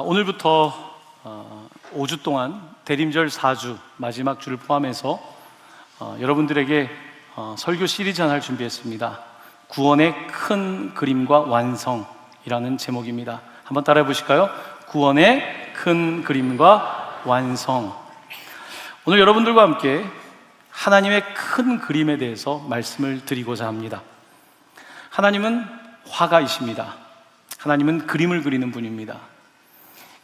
오늘부터 5주 동안 대림절 4주 마지막 주를 포함해서 여러분들에게 설교 시리즈 하나를 준비했습니다. 구원의 큰 그림과 완성이라는 제목입니다. 한번 따라해 보실까요? 구원의 큰 그림과 완성. 오늘 여러분들과 함께 하나님의 큰 그림에 대해서 말씀을 드리고자 합니다. 하나님은 화가이십니다. 하나님은 그림을 그리는 분입니다.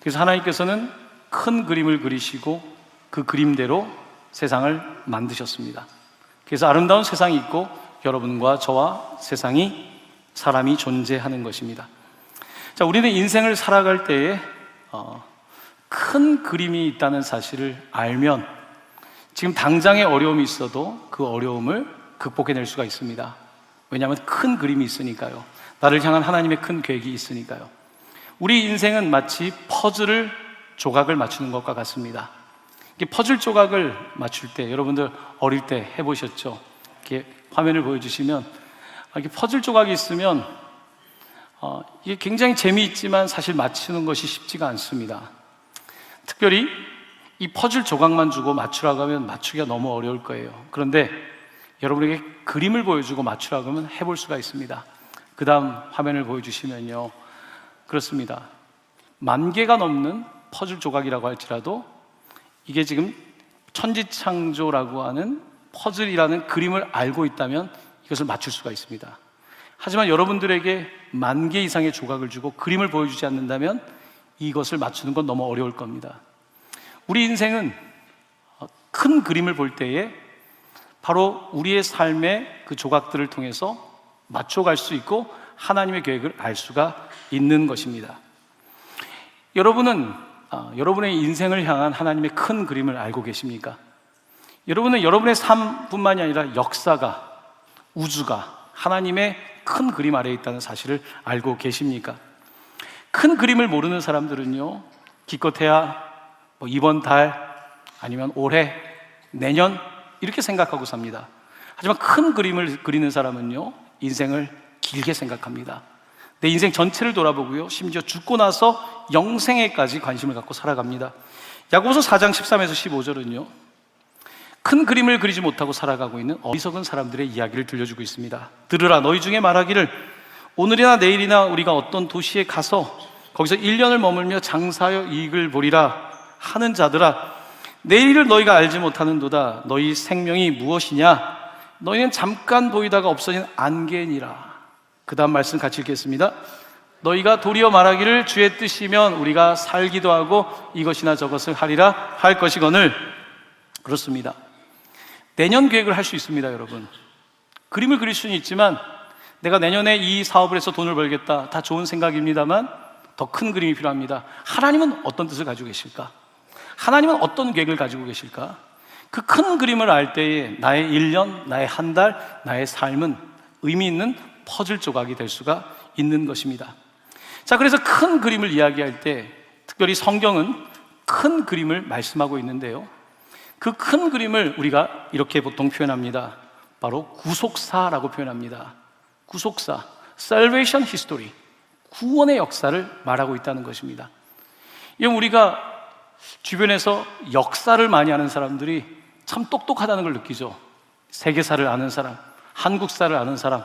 그래서 하나님께서는 큰 그림을 그리시고 그 그림대로 세상을 만드셨습니다. 그래서 아름다운 세상이 있고 여러분과 저와 세상이, 사람이 존재하는 것입니다. 자, 우리는 인생을 살아갈 때에 큰 그림이 있다는 사실을 알면 지금 당장의 어려움이 있어도 그 어려움을 극복해낼 수가 있습니다. 왜냐하면 큰 그림이 있으니까요. 나를 향한 하나님의 큰 계획이 있으니까요. 우리 인생은 마치 퍼즐을 조각을 맞추는 것과 같습니다. 퍼즐 조각을 맞출 때 여러분들 어릴 때 해보셨죠? 이렇게 화면을 보여주시면 이렇게 퍼즐 조각이 있으면 이게 굉장히 재미있지만 사실 맞추는 것이 쉽지가 않습니다. 특별히 이 퍼즐 조각만 주고 맞추라고 하면 맞추기가 너무 어려울 거예요. 그런데 여러분에게 그림을 보여주고 맞추라고 하면 해볼 수가 있습니다. 그 다음 화면을 보여주시면요, 그렇습니다. 10,000개가 넘는 퍼즐 조각이라고 할지라도 이게 지금 천지창조라고 하는 퍼즐이라는 그림을 알고 있다면 이것을 맞출 수가 있습니다. 하지만 여러분들에게 10,000개 이상의 조각을 주고 그림을 보여주지 않는다면 이것을 맞추는 건 너무 어려울 겁니다. 우리 인생은 큰 그림을 볼 때에 바로 우리의 삶의 그 조각들을 통해서 맞춰갈 수 있고 하나님의 계획을 알 수가 있는 것입니다. 여러분은 여러분의 인생을 향한 하나님의 큰 그림을 알고 계십니까? 여러분은 여러분의 삶뿐만이 아니라 역사가, 우주가 하나님의 큰 그림 아래에 있다는 사실을 알고 계십니까? 큰 그림을 모르는 사람들은요, 기껏해야 이번 달 아니면 올해, 내년 이렇게 생각하고 삽니다. 하지만 큰 그림을 그리는 사람은요, 인생을 길게 생각합니다. 내 인생 전체를 돌아보고요, 심지어 죽고 나서 영생에까지 관심을 갖고 살아갑니다. 야고보서 4장 13에서 15절은요, 큰 그림을 그리지 못하고 살아가고 있는 어리석은 사람들의 이야기를 들려주고 있습니다. 들으라, 너희 중에 말하기를 오늘이나 내일이나 우리가 어떤 도시에 가서 거기서 1년을 머물며 장사하여 이익을 보리라 하는 자들아, 내일을 너희가 알지 못하는도다. 너희 생명이 무엇이냐? 너희는 잠깐 보이다가 없어진 안개니라. 그 다음 말씀 같이 읽겠습니다. 너희가 도리어 말하기를 주의 뜻이면 우리가 살기도 하고 이것이나 저것을 하리라 할 것이거늘. 그렇습니다. 내년 계획을 할 수 있습니다. 여러분, 그림을 그릴 수는 있지만 내가 내년에 이 사업을 해서 돈을 벌겠다, 다 좋은 생각입니다만 더 큰 그림이 필요합니다. 하나님은 어떤 뜻을 가지고 계실까? 하나님은 어떤 계획을 가지고 계실까? 그 큰 그림을 알 때에 나의 1년, 나의 한 달, 나의 삶은 의미 있는 퍼즐 조각이 될 수가 있는 것입니다. 자, 그래서 큰 그림을 이야기할 때 특별히 성경은 큰 그림을 말씀하고 있는데요, 그 큰 그림을 우리가 이렇게 보통 표현합니다. 바로 구속사라고 표현합니다. 구속사, Salvation History, 구원의 역사를 말하고 있다는 것입니다. 이건 우리가 주변에서 역사를 많이 아는 사람들이 참 똑똑하다는 걸 느끼죠. 세계사를 아는 사람, 한국사를 아는 사람,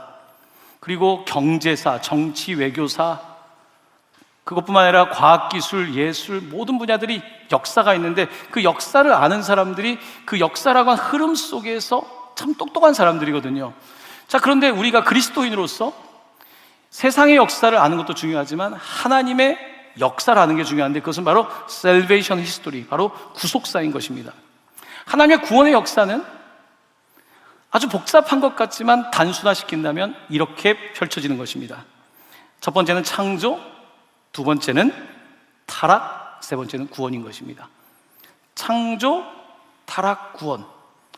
그리고 경제사, 정치, 외교사, 그것뿐만 아니라 과학기술, 예술, 모든 분야들이 역사가 있는데 그 역사를 아는 사람들이 그 역사라고 한 흐름 속에서 참 똑똑한 사람들이거든요. 자, 그런데 우리가 그리스도인으로서 세상의 역사를 아는 것도 중요하지만 하나님의 역사를 아는 게 중요한데 그것은 바로 Salvation History, 바로 구속사인 것입니다. 하나님의 구원의 역사는 아주 복잡한 것 같지만 단순화시킨다면 이렇게 펼쳐지는 것입니다. 첫 번째는 창조, 두 번째는 타락, 세 번째는 구원인 것입니다. 창조, 타락, 구원,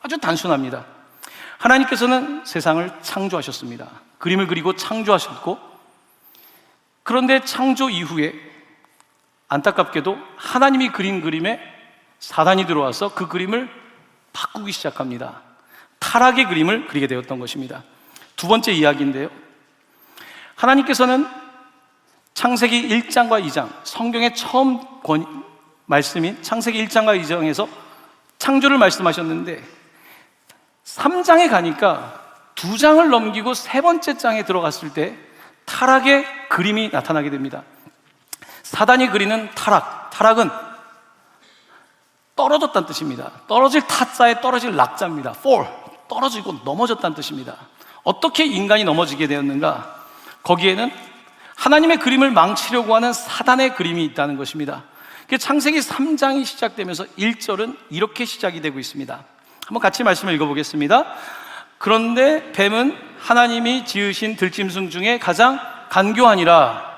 아주 단순합니다. 하나님께서는 세상을 창조하셨습니다. 그림을 그리고 창조하셨고, 그런데 창조 이후에 안타깝게도 하나님이 그린 그림에 사단이 들어와서 그 그림을 바꾸기 시작합니다. 타락의 그림을 그리게 되었던 것입니다. 두 번째 이야기인데요, 하나님께서는 창세기 1장과 2장, 성경의 처음 말씀인 창세기 1장과 2장에서 창조를 말씀하셨는데 3장에 가니까 2장을 넘기고 세 번째 장에 들어갔을 때 타락의 그림이 나타나게 됩니다. 사단이 그리는 타락은 떨어졌다는 뜻입니다. 떨어질 타자에 떨어질 낙자입니다. fall, 떨어지고 넘어졌다는 뜻입니다. 어떻게 인간이 넘어지게 되었는가? 거기에는 하나님의 그림을 망치려고 하는 사단의 그림이 있다는 것입니다. 창세기 3장이 시작되면서 1절은 이렇게 시작이 되고 있습니다. 한번 같이 말씀을 읽어보겠습니다. 그런데 뱀은 하나님이 지으신 들짐승 중에 가장 간교하니라.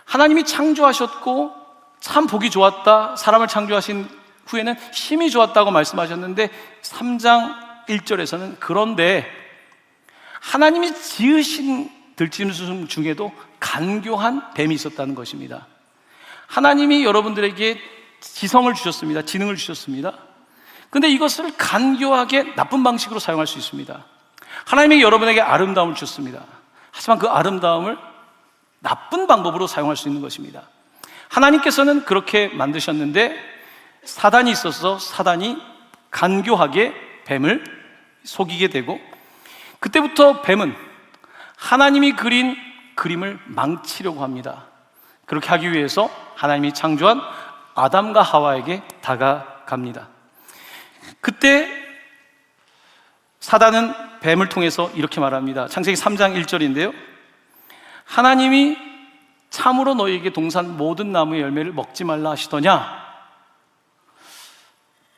하나님이 창조하셨고 참 보기 좋았다, 사람을 창조하신 후에는 심히 좋았다고 말씀하셨는데 3장 1절에서는 그런데 하나님이 지으신 들짐승 중에도 간교한 뱀이 있었다는 것입니다. 하나님이 여러분들에게 지성을 주셨습니다. 지능을 주셨습니다. 근데 이것을 간교하게 나쁜 방식으로 사용할 수 있습니다. 하나님이 여러분에게 아름다움을 주셨습니다. 하지만 그 아름다움을 나쁜 방법으로 사용할 수 있는 것입니다. 하나님께서는 그렇게 만드셨는데 사단이 있어서 사단이 간교하게 뱀을 속이게 되고, 그때부터 뱀은 하나님이 그린 그림을 망치려고 합니다. 그렇게 하기 위해서 하나님이 창조한 아담과 하와에게 다가갑니다. 그때 사단은 뱀을 통해서 이렇게 말합니다. 창세기 3장 1절인데요. 하나님이 참으로 너희에게 동산 모든 나무의 열매를 먹지 말라 하시더냐?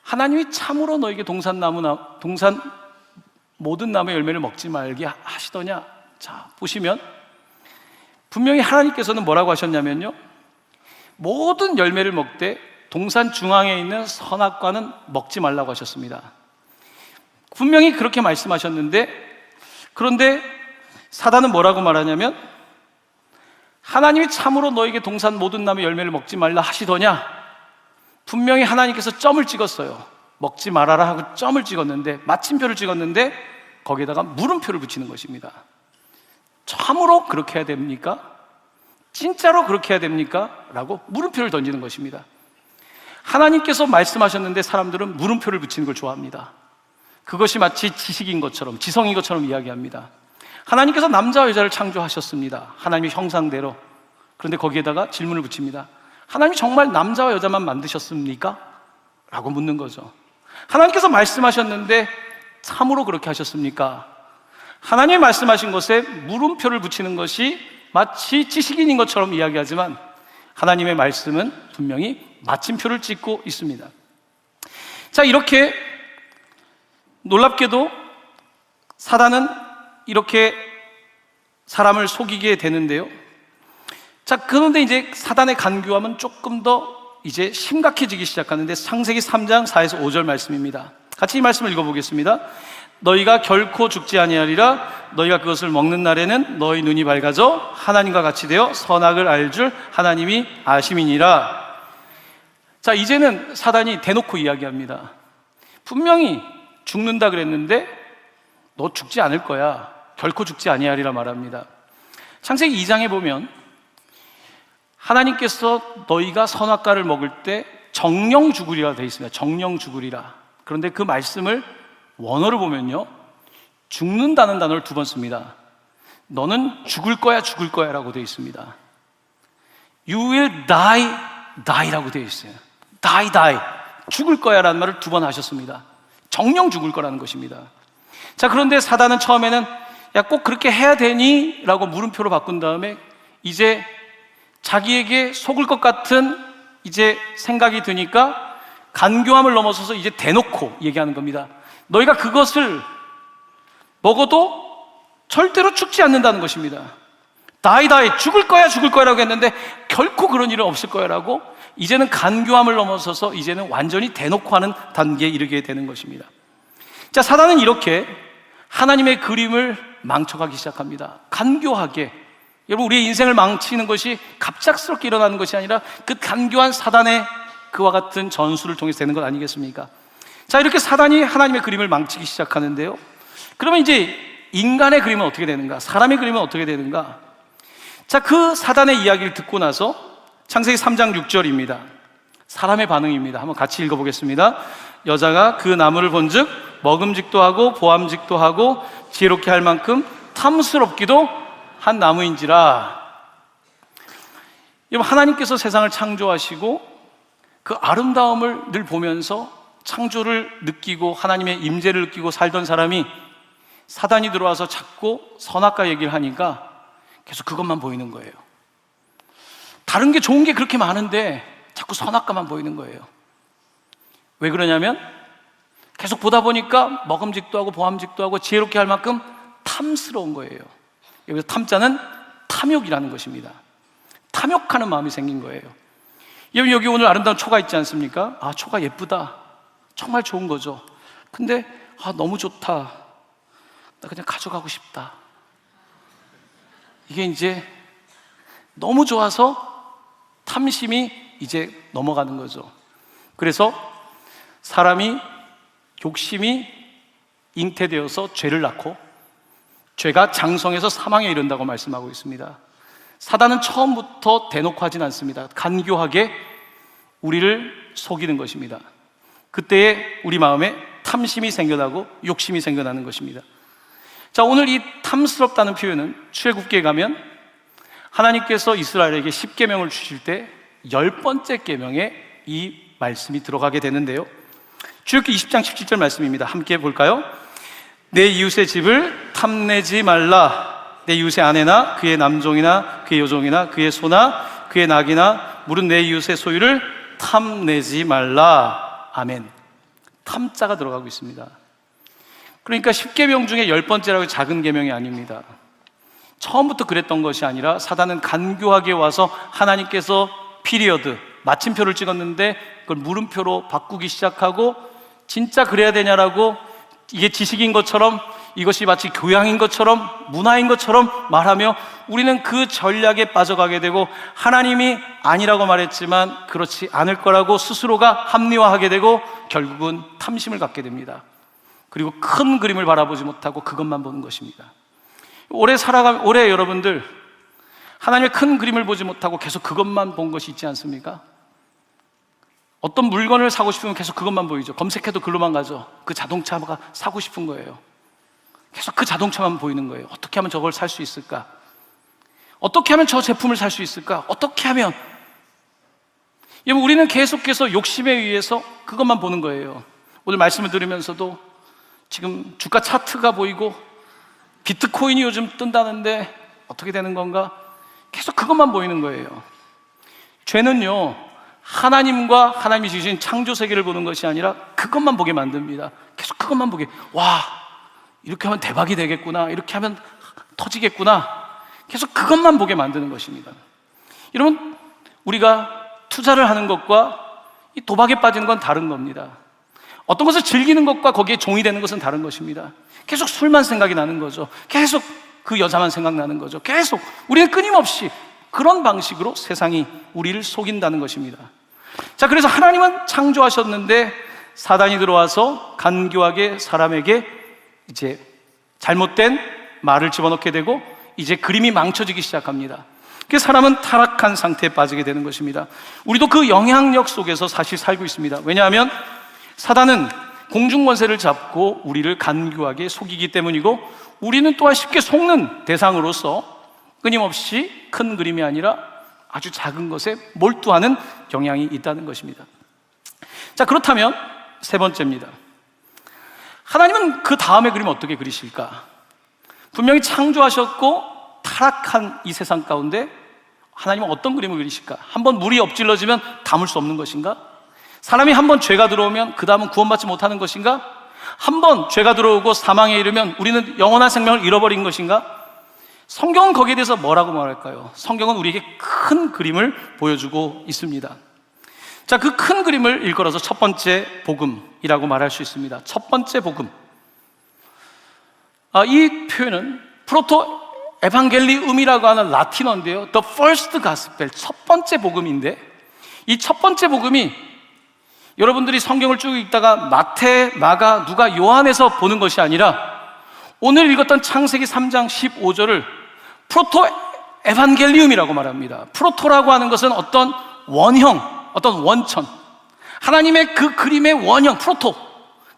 하나님이 참으로 너희에게 동산 모든 나무의 열매를 먹지 말게 하시더냐? 자, 보시면 분명히 하나님께서는 뭐라고 하셨냐면요, 모든 열매를 먹되 동산 중앙에 있는 선악과는 먹지 말라고 하셨습니다. 분명히 그렇게 말씀하셨는데, 그런데 사단은 뭐라고 말하냐면 하나님이 참으로 너에게 동산 모든 나무의 열매를 먹지 말라 하시더냐? 분명히 하나님께서 점을 찍었어요. 먹지 말아라 하고 점을 찍었는데, 마침표를 찍었는데 거기에다가 물음표를 붙이는 것입니다. 참으로 그렇게 해야 됩니까? 진짜로 그렇게 해야 됩니까? 라고 물음표를 던지는 것입니다. 하나님께서 말씀하셨는데 사람들은 물음표를 붙이는 걸 좋아합니다. 그것이 마치 지식인 것처럼, 지성인 것처럼 이야기합니다. 하나님께서 남자와 여자를 창조하셨습니다. 하나님의 형상대로. 그런데 거기에다가 질문을 붙입니다. 하나님이 정말 남자와 여자만 만드셨습니까? 라고 묻는 거죠. 하나님께서 말씀하셨는데 참으로 그렇게 하셨습니까? 하나님이 말씀하신 것에 물음표를 붙이는 것이 마치 지식인인 것처럼 이야기하지만 하나님의 말씀은 분명히 마침표를 찍고 있습니다. 자, 이렇게 놀랍게도 사단은 이렇게 사람을 속이게 되는데요. 자, 그런데 이제 사단의 간교함은 조금 더 이제 심각해지기 시작하는데 창세기 3장 4에서 5절 말씀입니다. 같이 이 말씀을 읽어보겠습니다. 너희가 결코 죽지 아니하리라. 너희가 그것을 먹는 날에는 너희 눈이 밝아져 하나님과 같이 되어 선악을 알 줄 하나님이 아심이니라. 자, 이제는 사단이 대놓고 이야기합니다. 분명히 죽는다 그랬는데 너 죽지 않을 거야. 결코 죽지 아니하리라 말합니다. 창세기 2장에 보면 하나님께서 너희가 선악과를 먹을 때 정령 죽으리라 되어 있습니다. 정령 죽으리라. 그런데 그 말씀을 원어를 보면요, 죽는다는 단어를 2번 씁니다. 너는 죽을 거야, 죽을 거야 라고 되어 있습니다. You will die, die라고 되어 있어요. die, die. 죽을 거야 라는 말을 2번 하셨습니다. 정령 죽을 거라는 것입니다. 자, 그런데 사단은 처음에는 야, 꼭 그렇게 해야 되니? 라고 물음표로 바꾼 다음에 이제 자기에게 속을 것 같은 이제 생각이 드니까 간교함을 넘어서서 이제 대놓고 얘기하는 겁니다. 너희가 그것을 먹어도 절대로 죽지 않는다는 것입니다. 다이 죽을 거야, 죽을 거야 라고 했는데 결코 그런 일은 없을 거야 라고 이제는 간교함을 넘어서서 이제는 완전히 대놓고 하는 단계에 이르게 되는 것입니다. 자, 사단은 이렇게 하나님의 그림을 망쳐가기 시작합니다. 간교하게. 여러분, 우리의 인생을 망치는 것이 갑작스럽게 일어나는 것이 아니라 그 간교한 사단의 그와 같은 전술을 통해서 되는 것 아니겠습니까? 자, 이렇게 사단이 하나님의 그림을 망치기 시작하는데요. 그러면 이제 인간의 그림은 어떻게 되는가? 사람의 그림은 어떻게 되는가? 자, 그 사단의 이야기를 듣고 나서 창세기 3장 6절입니다. 사람의 반응입니다. 한번 같이 읽어보겠습니다. 여자가 그 나무를 본즉 먹음직도 하고 보암직도 하고 지혜롭게 할 만큼 탐스럽기도 한 나무인지라. 여러분, 하나님께서 세상을 창조하시고 그 아름다움을 늘 보면서 창조를 느끼고 하나님의 임재를 느끼고 살던 사람이 사단이 들어와서 자꾸 선악과 얘기를 하니까 계속 그것만 보이는 거예요. 다른 게 좋은 게 그렇게 많은데 자꾸 선악과만 보이는 거예요. 왜 그러냐면 계속 보다 보니까 먹음직도 하고 보암직도 하고 지혜롭게 할 만큼 탐스러운 거예요. 여기서 탐자는 탐욕이라는 것입니다. 탐욕하는 마음이 생긴 거예요. 여기 오늘 아름다운 초가 있지 않습니까? 아, 초가 예쁘다. 정말 좋은 거죠. 근데 너무 좋다. 나 그냥 가져가고 싶다. 이게 이제 너무 좋아서 탐심이 이제 넘어가는 거죠. 그래서 사람이 욕심이 잉태되어서 죄를 낳고 죄가 장성해서 사망에 이른다고 말씀하고 있습니다. 사단은 처음부터 대놓고 하진 않습니다. 간교하게 우리를 속이는 것입니다. 그때에 우리 마음에 탐심이 생겨나고 욕심이 생겨나는 것입니다. 자, 오늘 이 탐스럽다는 표현은 출애굽기에 가면 하나님께서 이스라엘에게 10계명을 주실 때 10번째 계명에 이 말씀이 들어가게 되는데요. 출애굽기 20장 17절 말씀입니다. 함께 볼까요? 내 이웃의 집을 탐내지 말라. 내 이웃의 아내나 그의 남종이나 그의 여종이나 그의 소나 그의 낙이나 물은 내 이웃의 소유를 탐내지 말라. 아멘. 탐자가 들어가고 있습니다. 그러니까 10계명 중에 10번째라고 작은 계명이 아닙니다. 처음부터 그랬던 것이 아니라 사단은 간교하게 와서 하나님께서 피리어드, 마침표를 찍었는데 그걸 물음표로 바꾸기 시작하고 진짜 그래야 되냐라고 이게 지식인 것처럼 이것이 마치 교양인 것처럼 문화인 것처럼 말하며 우리는 그 전략에 빠져가게 되고 하나님이 아니라고 말했지만 그렇지 않을 거라고 스스로가 합리화하게 되고 결국은 탐심을 갖게 됩니다. 그리고 큰 그림을 바라보지 못하고 그것만 보는 것입니다. 올해 여러분들 하나님의 큰 그림을 보지 못하고 계속 그것만 본 것이 있지 않습니까? 어떤 물건을 사고 싶으면 계속 그것만 보이죠. 검색해도 글로만 가죠. 그 자동차가 사고 싶은 거예요. 계속 그 자동차만 보이는 거예요. 어떻게 하면 저걸 살 수 있을까? 어떻게 하면 저 제품을 살 수 있을까? 어떻게 하면? 여러분, 우리는 계속해서 욕심에 의해서 그것만 보는 거예요. 오늘 말씀을 들으면서도 지금 주가 차트가 보이고 비트코인이 요즘 뜬다는데 어떻게 되는 건가? 계속 그것만 보이는 거예요. 죄는요, 하나님과 하나님이 지으신 창조 세계를 보는 것이 아니라 그것만 보게 만듭니다. 계속 그것만 보게. 와, 이렇게 하면 대박이 되겠구나. 이렇게 하면 터지겠구나. 계속 그것만 보게 만드는 것입니다. 여러분, 우리가 투자를 하는 것과 이 도박에 빠지는 건 다른 겁니다. 어떤 것을 즐기는 것과 거기에 종이 되는 것은 다른 것입니다. 계속 술만 생각이 나는 거죠. 계속 그 여자만 생각나는 거죠. 계속 우리는 끊임없이 그런 방식으로 세상이 우리를 속인다는 것입니다. 자, 그래서 하나님은 창조하셨는데 사단이 들어와서 간교하게 사람에게 이제 잘못된 말을 집어넣게 되고 이제 그림이 망쳐지기 시작합니다. 그래서 사람은 타락한 상태에 빠지게 되는 것입니다. 우리도 그 영향력 속에서 사실 살고 있습니다. 왜냐하면 사단은 공중권세를 잡고 우리를 간교하게 속이기 때문이고 우리는 또한 쉽게 속는 대상으로서 끊임없이 큰 그림이 아니라 아주 작은 것에 몰두하는 경향이 있다는 것입니다. 자, 그렇다면 세 번째입니다. 하나님은 그 다음의 그림을 어떻게 그리실까? 분명히 창조하셨고 타락한 이 세상 가운데 하나님은 어떤 그림을 그리실까? 한번 물이 엎질러지면 담을 수 없는 것인가? 사람이 한번 죄가 들어오면 그 다음은 구원받지 못하는 것인가? 한번 죄가 들어오고 사망에 이르면 우리는 영원한 생명을 잃어버린 것인가? 성경은 거기에 대해서 뭐라고 말할까요? 성경은 우리에게 큰 그림을 보여주고 있습니다. 자, 그 큰 그림을 일컬어서 첫 번째 복음이라고 말할 수 있습니다. 첫 번째 복음. 이 표현은 프로토 에반겔리움이라고 하는 라틴어인데요. The first gospel, 첫 번째 복음인데 이 첫 번째 복음이 여러분들이 성경을 쭉 읽다가 마태, 마가, 누가, 요한에서 보는 것이 아니라 오늘 읽었던 창세기 3장 15절을 프로토 에반겔리움이라고 말합니다. 프로토라고 하는 것은 어떤 원형, 어떤 원천, 하나님의 그 그림의 원형, 프로토,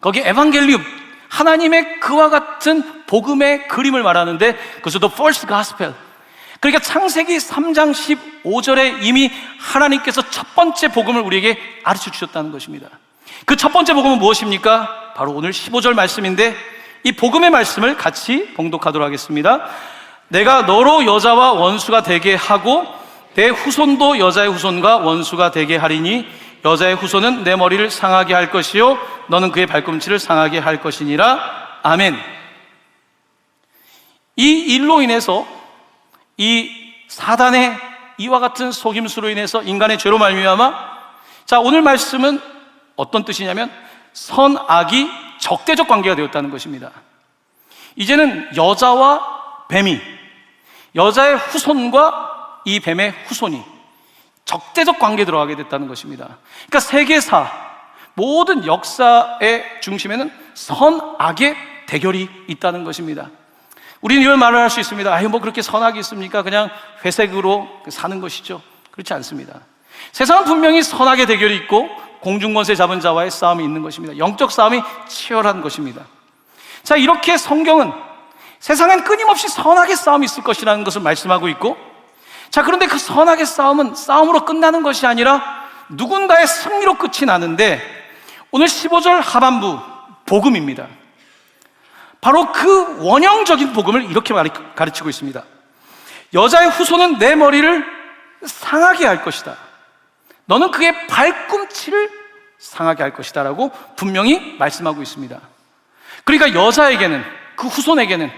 거기 에반겔리움, 하나님의 그와 같은 복음의 그림을 말하는데 그것도 false gospel. 그러니까 창세기 3장 15절에 이미 하나님께서 첫 번째 복음을 우리에게 가르쳐 주셨다는 것입니다. 그 첫 번째 복음은 무엇입니까? 바로 오늘 15절 말씀인데, 이 복음의 말씀을 같이 봉독하도록 하겠습니다. 내가 너로 여자와 원수가 되게 하고 내 후손도 여자의 후손과 원수가 되게 하리니 여자의 후손은 내 머리를 상하게 할 것이요 너는 그의 발꿈치를 상하게 할 것이니라. 아멘. 이 일로 인해서, 이 사단의 이와 같은 속임수로 인해서 인간의 죄로 말미암아, 자, 오늘 말씀은 어떤 뜻이냐면 선악이 적대적 관계가 되었다는 것입니다. 이제는 여자와 뱀이, 여자의 후손과 이 뱀의 후손이 적대적 관계에 들어가게 됐다는 것입니다. 그러니까 세계사, 모든 역사의 중심에는 선악의 대결이 있다는 것입니다. 우리는 이런 말을 할 수 있습니다. 아유, 뭐 그렇게 선악이 있습니까? 그냥 회색으로 사는 것이죠. 그렇지 않습니다. 세상은 분명히 선악의 대결이 있고 공중권세 잡은 자와의 싸움이 있는 것입니다. 영적 싸움이 치열한 것입니다. 자, 이렇게 성경은 세상엔 끊임없이 선악의 싸움이 있을 것이라는 것을 말씀하고 있고, 자, 그런데 그 선악의 싸움은 싸움으로 끝나는 것이 아니라 누군가의 승리로 끝이 나는데, 오늘 15절 하반부 복음입니다. 바로 그 원형적인 복음을 이렇게 가르치고 있습니다. 여자의 후손은 내 머리를 상하게 할 것이다. 너는 그의 발꿈치를 상하게 할 것이다 라고 분명히 말씀하고 있습니다. 그러니까 여자에게는, 그 후손에게는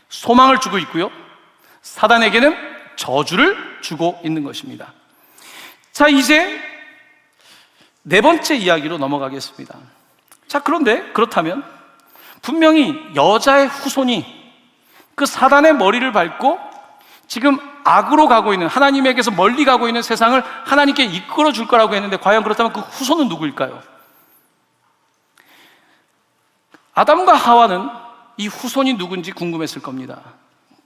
소망을 주고 있고요, 사단에게는 저주를 주고 있는 것입니다. 자, 이제 네 번째 이야기로 넘어가겠습니다. 자, 그런데 그렇다면 분명히 여자의 후손이 그 사단의 머리를 밟고 지금 악으로 가고 있는, 하나님에게서 멀리 가고 있는 세상을 하나님께 이끌어 줄 거라고 했는데, 과연 그렇다면 그 후손은 누구일까요? 아담과 하와는 이 후손이 누군지 궁금했을 겁니다.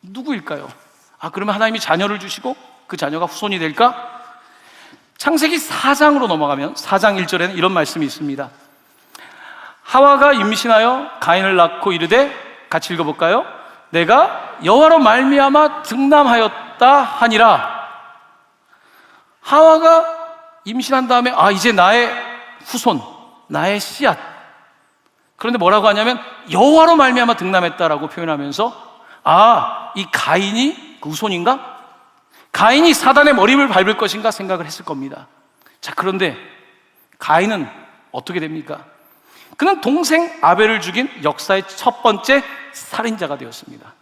누구일까요? 아, 그러면 하나님이 자녀를 주시고 그 자녀가 후손이 될까? 창세기 4장으로 넘어가면 4장 1절에는 이런 말씀이 있습니다. 하와가 임신하여 가인을 낳고 이르되, 같이 읽어볼까요? 내가 여호와로 말미암아 득남하였다 하니라. 하와가 임신한 다음에, 아, 이제 나의 후손, 나의 씨앗. 그런데 뭐라고 하냐면 여호와로 말미암아 득남했다라고 표현하면서, 아, 이 가인이 그 후손인가? 가인이 사단의 머리를 밟을 것인가 생각을 했을 겁니다. 자, 그런데 가인은 어떻게 됩니까? 그는 동생 아벨을 죽인 역사의 첫 번째 살인자가 되었습니다.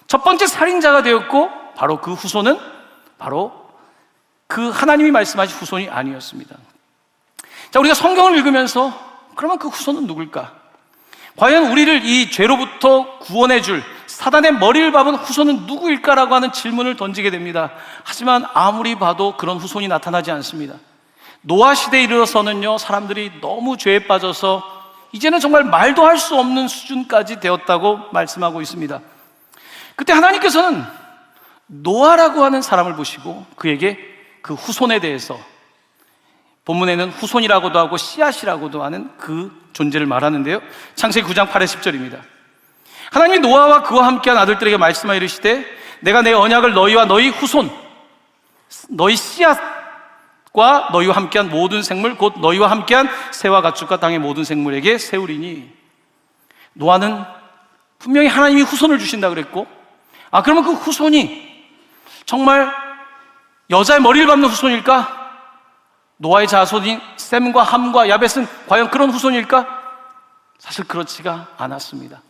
첫 번째 살인자가 되었고, 바로 그 후손은 바로 그 하나님이 말씀하신 후손이 아니었습니다. 자, 우리가 성경을 읽으면서 그러면 그 후손은 누굴까? 과연 우리를 이 죄로부터 구원해 줄, 사단의 머리를 밟은 후손은 누구일까라고 하는 질문을 던지게 됩니다. 하지만 아무리 봐도 그런 후손이 나타나지 않습니다. 노아 시대에 이르러서는요, 사람들이 너무 죄에 빠져서 이제는 정말 말도 할 수 없는 수준까지 되었다고 말씀하고 있습니다. 그때 하나님께서는 노아라고 하는 사람을 보시고 그에게 그 후손에 대해서, 본문에는 후손이라고도 하고 씨앗이라고도 하는 그 존재를 말하는데요, 창세기 9장 8에 10절입니다. 하나님이 노아와 그와 함께한 아들들에게 말씀하여 이르시되, 내가 내 언약을 너희와 너희 후손, 너희 씨앗과 너희와 함께한 모든 생물, 곧 너희와 함께한 새와 가축과 땅의 모든 생물에게 세우리니. 노아는 분명히 하나님이 후손을 주신다 그랬고, 아, 그러면 그 후손이 정말 여자의 머리를 밟는 후손일까? 노아의 자손인 셈과 함과 야벳은 과연 그런 후손일까? 사실 그렇지가 않았습니다.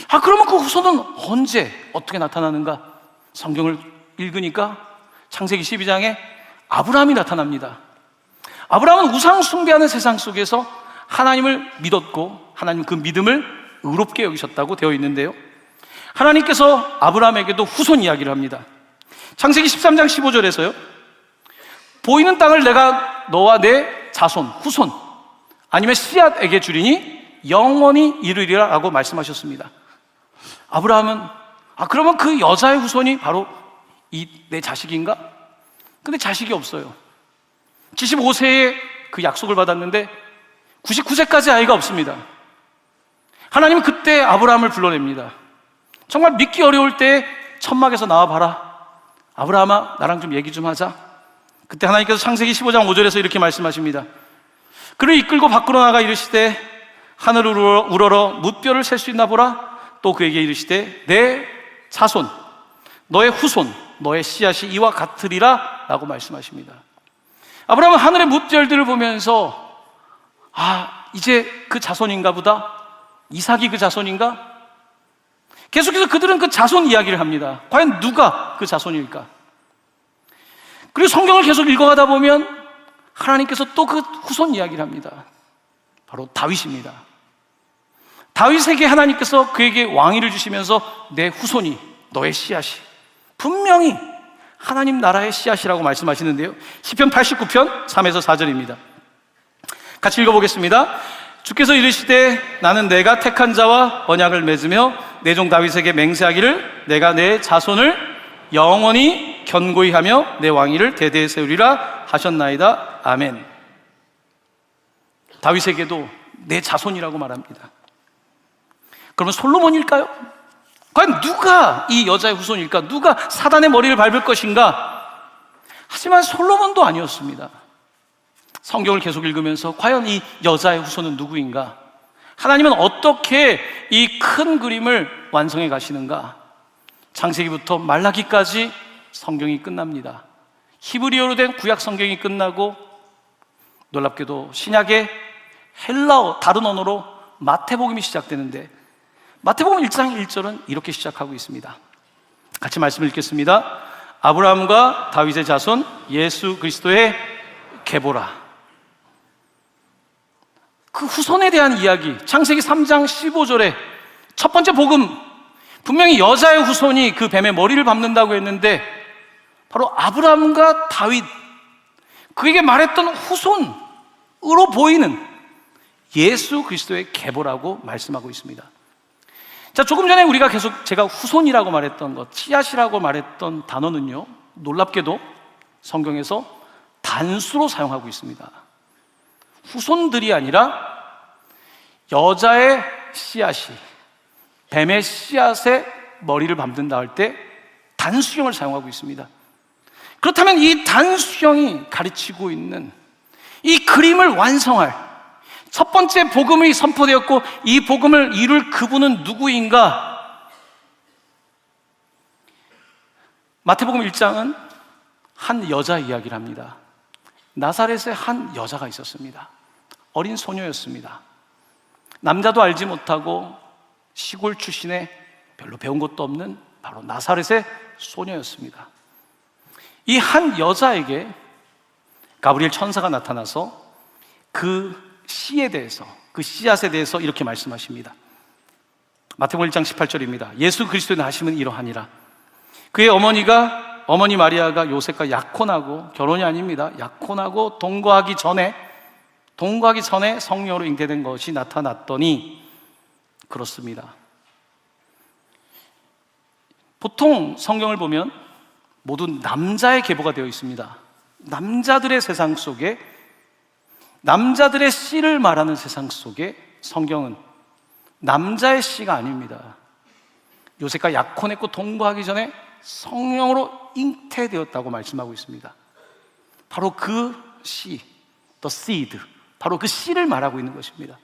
아, 그러면 그 후손은 언제 어떻게 나타나는가? 성경을 읽으니까 창세기 12장에 아브라함이 나타납니다. 아브라함은 우상 숭배하는 세상 속에서 하나님을 믿었고 하나님 그 믿음을 의롭게 여기셨다고 되어 있는데요, 하나님께서 아브라함에게도 후손 이야기를 합니다. 창세기 13장 15절에서요, 보이는 땅을 내가 너와 내 자손, 후손 아니면 씨앗에게 주리니 영원히 이르리라 라고 말씀하셨습니다. 아브라함은, 아, 그러면 그 여자의 후손이 바로 내 자식인가? 근데 자식이 없어요. 75세에 그 약속을 받았는데 99세까지 아이가 없습니다. 하나님은 그때 아브라함을 불러냅니다. 정말 믿기 어려울 때 천막에서 나와봐라. 아브라함아, 나랑 좀 얘기 좀 하자. 그때 하나님께서 창세기 15장 5절에서 이렇게 말씀하십니다. 그를 이끌고 밖으로 나가 이르시되 하늘을 우러러 무뼈를 셀 수 있나 보라. 또 그에게 이르시되 내 자손, 너의 후손, 너의 씨앗이 이와 같으리라 라고 말씀하십니다. 아브라함은 하늘의 무별들을 보면서 이제 그 자손인가 보다. 이삭이 그 자손인가? 계속해서 그들은 그 자손 이야기를 합니다. 과연 누가 그 자손일까? 그리고 성경을 계속 읽어가다 보면 하나님께서 또 그 후손 이야기를 합니다. 바로 다윗입니다. 다윗에게 하나님께서 그에게 왕위를 주시면서 내 후손이, 너의 씨앗이 분명히 하나님 나라의 씨앗이라고 말씀하시는데요, 시편 89편 3에서 4절입니다. 같이 읽어보겠습니다. 주께서 이르시되 나는 내가 택한 자와 언약을 맺으며 내 종 다윗에게 맹세하기를 내가 내 자손을 영원히 견고히 하며 내 왕위를 대대에 세우리라 하셨나이다. 아멘. 다윗에게도 내 자손이라고 말합니다. 그러면 솔로몬일까요? 과연 누가 이 여자의 후손일까? 누가 사단의 머리를 밟을 것인가? 하지만 솔로몬도 아니었습니다. 성경을 계속 읽으면서 과연 이 여자의 후손은 누구인가? 하나님은 어떻게 이 큰 그림을 완성해 가시는가? 창세기부터 말라기까지 성경이 끝납니다. 히브리어로 된 구약 성경이 끝나고 놀랍게도 신약의 헬라어, 다른 언어로 마태복음이 시작되는데 마태복음 1장 1절은 이렇게 시작하고 있습니다. 같이 말씀을 읽겠습니다. 아브라함과 다윗의 자손 예수 그리스도의 계보라. 그 후손에 대한 이야기, 창세기 3장 15절에 첫 번째 복음, 분명히 여자의 후손이 그 뱀의 머리를 밟는다고 했는데 바로 아브라함과 다윗, 그에게 말했던 후손으로 보이는 예수 그리스도의 계보라고 말씀하고 있습니다. 자, 조금 전에 우리가 계속 제가 후손이라고 말했던 것, 씨앗이라고 말했던 단어는요, 놀랍게도 성경에서 단수로 사용하고 있습니다. 후손들이 아니라 여자의 씨앗이 뱀의 씨앗의 머리를 밟는다 할 때 단수형을 사용하고 있습니다. 그렇다면 이 단수형이 가르치고 있는 이 그림을 완성할 첫 번째 복음이 선포되었고 이 복음을 이룰 그분은 누구인가? 마태복음 1장은 한 여자 이야기를 합니다. 나사렛에 한 여자가 있었습니다. 어린 소녀였습니다. 남자도 알지 못하고 시골 출신의 별로 배운 것도 없는 바로 나사렛의 소녀였습니다. 이 한 여자에게 가브리엘 천사가 나타나서 그 씨에 대해서, 그 씨앗에 대해서 이렇게 말씀하십니다. 마태복음 1장 18절입니다. 예수 그리스도의 나심은 이러하니라. 그의 어머니 마리아가 요셉과 약혼하고, 결혼이 아닙니다, 약혼하고 동거하기 전에 성령으로 잉태된 것이 나타났더니 그렇습니다. 보통 성경을 보면 모두 남자의 계보가 되어 있습니다. 남자들의 세상 속에, 남자들의 씨를 말하는 세상 속에 성경은 남자의 씨가 아닙니다. 요셉과 약혼했고 동거하기 전에 성령으로 잉태되었다고 말씀하고 있습니다. 바로 그 씨, the seed, 바로 그 씨를 말하고 있는 것입니다.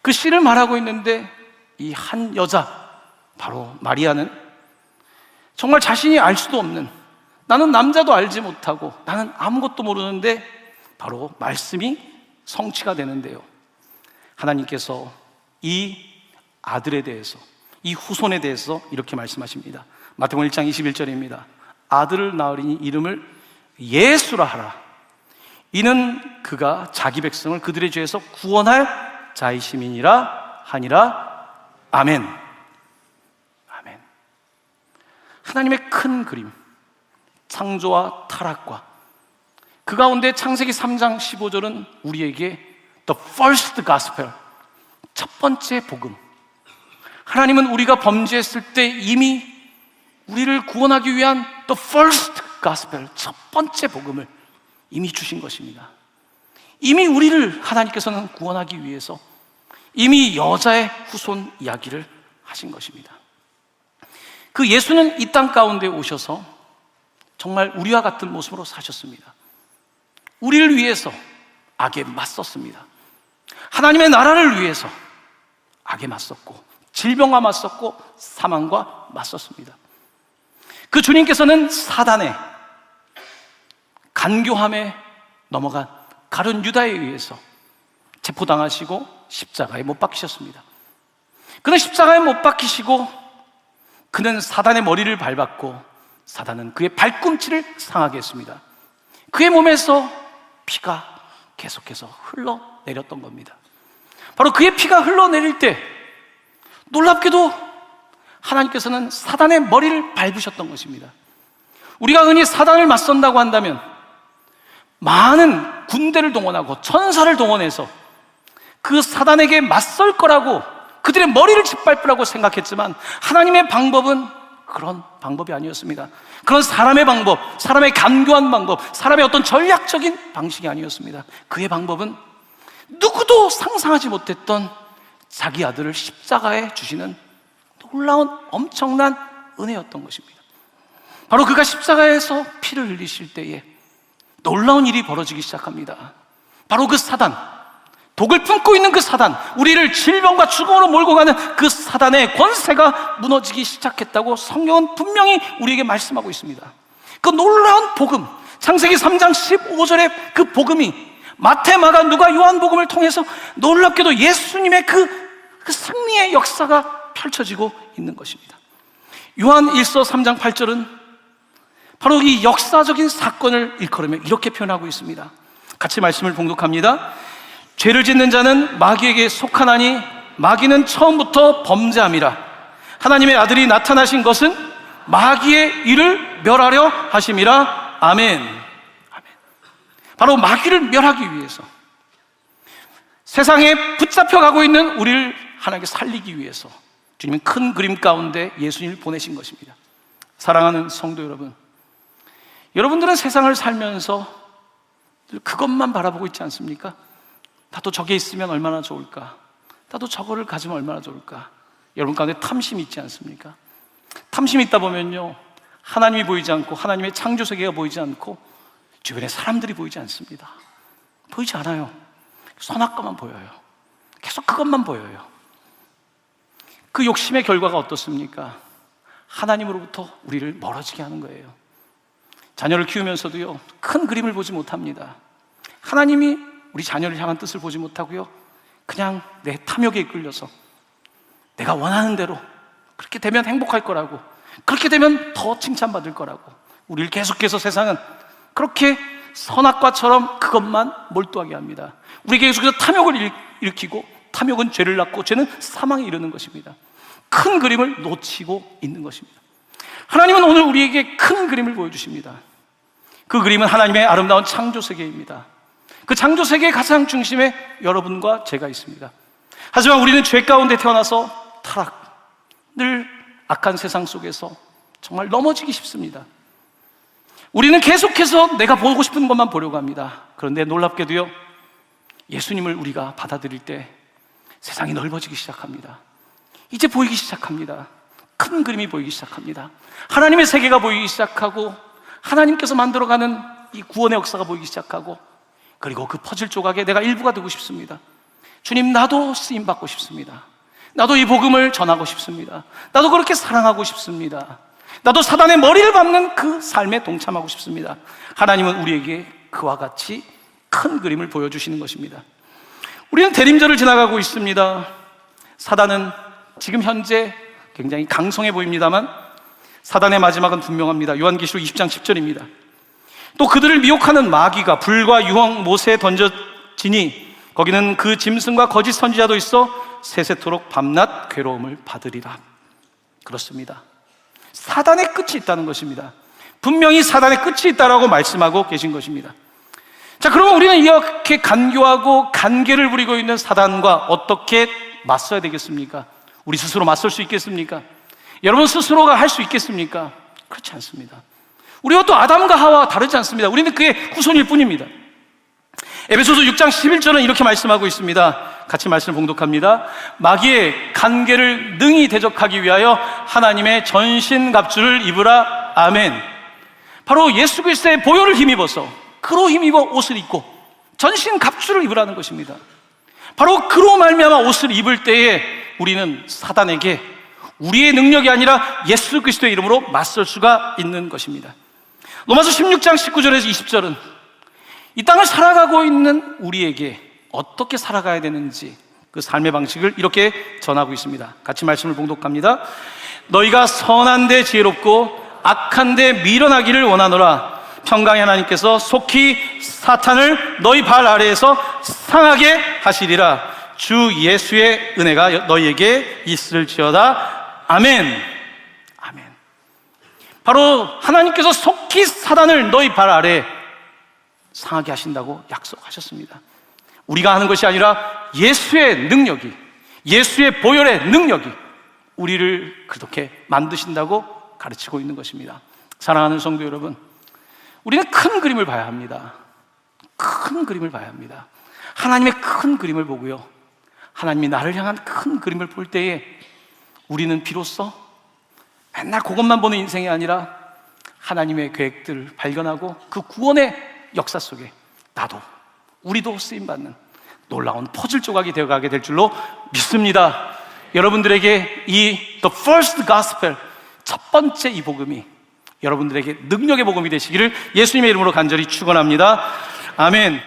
그 씨를 말하고 있는데 이 한 여자, 바로 마리아는 정말 자신이 알 수도 없는, 나는 남자도 알지 못하고 나는 아무것도 모르는데 바로 말씀이 성취가 되는데요, 하나님께서 이 아들에 대해서, 이 후손에 대해서 이렇게 말씀하십니다. 마태복음 1장 21절입니다. 아들을 낳으리니 이름을 예수라 하라. 이는 그가 자기 백성을 그들의 죄에서 구원할 자이심이니라 하니라. 아멘. 아멘. 하나님의 큰 그림, 창조와 타락과 그 가운데 창세기 3장 15절은 우리에게 the first gospel, 첫 번째 복음. 하나님은 우리가 범죄했을 때 이미 우리를 구원하기 위한 the first gospel, 첫 번째 복음을 이미 주신 것입니다. 이미 우리를 하나님께서는 구원하기 위해서 이미 여자의 후손 이야기를 하신 것입니다. 그 예수는 이 땅 가운데 오셔서 정말 우리와 같은 모습으로 사셨습니다. 우리를 위해서 악에 맞섰습니다. 하나님의 나라를 위해서 악에 맞섰고, 질병과 맞섰고, 사망과 맞섰습니다. 그 주님께서는 사단의 간교함에 넘어간 가룟 유다에 의해서 체포당하시고 십자가에 못 박히셨습니다. 그는 십자가에 못 박히시고 그는 사단의 머리를 밟았고 사단은 그의 발꿈치를 상하게 했습니다. 그의 몸에서 피가 계속해서 흘러내렸던 겁니다. 바로 그의 피가 흘러내릴 때 놀랍게도 하나님께서는 사단의 머리를 밟으셨던 것입니다. 우리가 흔히 사단을 맞선다고 한다면 많은 군대를 동원하고 천사를 동원해서 그 사단에게 맞설 거라고 그들의 머리를 짓밟으라고 생각했지만 하나님의 방법은 그런 방법이 아니었습니다. 그런 사람의 방법, 사람의 간교한 방법, 사람의 어떤 전략적인 방식이 아니었습니다. 그의 방법은 누구도 상상하지 못했던 자기 아들을 십자가에 주시는 놀라운 엄청난 은혜였던 것입니다. 바로 그가 십자가에서 피를 흘리실 때에 놀라운 일이 벌어지기 시작합니다. 바로 그 사단, 독을 품고 있는 그 사단, 우리를 질병과 죽음으로 몰고 가는 그 사단의 권세가 무너지기 시작했다고 성경은 분명히 우리에게 말씀하고 있습니다. 그 놀라운 복음, 창세기 3장 15절의 그 복음이 마태, 마가, 누가, 요한복음을 통해서 놀랍게도 예수님의 그 승리의 역사가 펼쳐지고 있는 것입니다. 요한 1서 3장 8절은 바로 이 역사적인 사건을 일컬으며 이렇게 표현하고 있습니다. 같이 말씀을 봉독합니다. 죄를 짓는 자는 마귀에게 속하나니 마귀는 처음부터 범죄함이라. 하나님의 아들이 나타나신 것은 마귀의 일을 멸하려 하심이라. 아멘. 아멘. 바로 마귀를 멸하기 위해서, 세상에 붙잡혀가고 있는 우리를 하나님께 살리기 위해서 주님은 큰 그림 가운데 예수님을 보내신 것입니다. 사랑하는 성도 여러분, 여러분들은 세상을 살면서 그것만 바라보고 있지 않습니까? 나도 저게 있으면 얼마나 좋을까? 나도 저거를 가지면 얼마나 좋을까? 여러분 가운데 탐심이 있지 않습니까? 탐심이 있다 보면요, 하나님이 보이지 않고 하나님의 창조 세계가 보이지 않고 주변에 사람들이 보이지 않습니다. 보이지 않아요. 선악과만 보여요. 계속 그것만 보여요. 그 욕심의 결과가 어떻습니까? 하나님으로부터 우리를 멀어지게 하는 거예요. 자녀를 키우면서도요, 큰 그림을 보지 못합니다. 하나님이 우리 자녀를 향한 뜻을 보지 못하고요, 그냥 내 탐욕에 이끌려서 내가 원하는 대로 그렇게 되면 행복할 거라고, 그렇게 되면 더 칭찬받을 거라고, 우리를 계속해서 세상은 그렇게 선악과처럼 그것만 몰두하게 합니다. 우리에게 계속해서 탐욕을 일으키고, 탐욕은 죄를 낳고 죄는 사망에 이르는 것입니다. 큰 그림을 놓치고 있는 것입니다. 하나님은 오늘 우리에게 큰 그림을 보여주십니다. 그 그림은 하나님의 아름다운 창조 세계입니다. 그 창조 세계의 가장 중심에 여러분과 제가 있습니다. 하지만 우리는 죄 가운데 태어나서 타락, 늘 악한 세상 속에서 정말 넘어지기 쉽습니다. 우리는 계속해서 내가 보고 싶은 것만 보려고 합니다. 그런데 놀랍게도요, 예수님을 우리가 받아들일 때 세상이 넓어지기 시작합니다. 이제 보이기 시작합니다. 큰 그림이 보이기 시작합니다. 하나님의 세계가 보이기 시작하고, 하나님께서 만들어가는 이 구원의 역사가 보이기 시작하고, 그리고 그 퍼즐 조각에 내가 일부가 되고 싶습니다. 주님, 나도 쓰임받고 싶습니다. 나도 이 복음을 전하고 싶습니다. 나도 그렇게 사랑하고 싶습니다. 나도 사단의 머리를 밟는 그 삶에 동참하고 싶습니다. 하나님은 우리에게 그와 같이 큰 그림을 보여주시는 것입니다. 우리는 대림절을 지나가고 있습니다. 사단은 지금 현재 굉장히 강성해 보입니다만 사단의 마지막은 분명합니다. 요한계시록 20장 10절입니다. 또 그들을 미혹하는 마귀가 불과 유황 못에 던져지니 거기는 그 짐승과 거짓 선지자도 있어 세세토록 밤낮 괴로움을 받으리라. 그렇습니다. 사단의 끝이 있다는 것입니다. 분명히 사단의 끝이 있다라고 말씀하고 계신 것입니다. 자, 그러면 우리는 이렇게 간교하고 간계를 부리고 있는 사단과 어떻게 맞서야 되겠습니까? 우리 스스로 맞설 수 있겠습니까? 여러분 스스로가 할 수 있겠습니까? 그렇지 않습니다. 우리가 또 아담과 하와와 다르지 않습니다. 우리는 그의 후손일 뿐입니다. 에베소서 6장 11절은 이렇게 말씀하고 있습니다. 같이 말씀을 봉독합니다. 마귀의 간계를 능히 대적하기 위하여 하나님의 전신갑주를 입으라. 아멘. 바로 예수 그리스도의 보혈을 힘입어서, 그로 힘입어 옷을 입고 전신갑주를 입으라는 것입니다. 바로 그로 말미암아 옷을 입을 때에 우리는 사단에게 우리의 능력이 아니라 예수 그리스도의 이름으로 맞설 수가 있는 것입니다. 로마서 16장 19절에서 20절은 이 땅을 살아가고 있는 우리에게 어떻게 살아가야 되는지 그 삶의 방식을 이렇게 전하고 있습니다. 같이 말씀을 봉독합니다. 너희가 선한데 지혜롭고 악한데 미련하기를 원하노라. 평강의 하나님께서 속히 사탄을 너희 발 아래에서 상하게 하시리라. 주 예수의 은혜가 너희에게 있을지어다. 아멘. 아멘. 바로 하나님께서 속히 사단을 너희 발 아래 상하게 하신다고 약속하셨습니다. 우리가 하는 것이 아니라 예수의 능력이, 예수의 보혈의 능력이 우리를 그렇게 만드신다고 가르치고 있는 것입니다. 사랑하는 성도 여러분, 우리는 큰 그림을 봐야 합니다. 큰 그림을 봐야 합니다. 하나님의 큰 그림을 보고요, 하나님이 나를 향한 큰 그림을 볼 때에 우리는 비로소 맨날 그것만 보는 인생이 아니라 하나님의 계획들을 발견하고 그 구원의 역사 속에 나도, 우리도 쓰임받는 놀라운 퍼즐 조각이 되어가게 될 줄로 믿습니다. 여러분들에게 이 The First Gospel, 첫 번째 이 복음이 여러분들에게 능력의 복음이 되시기를 예수님의 이름으로 간절히 축원합니다. 아멘.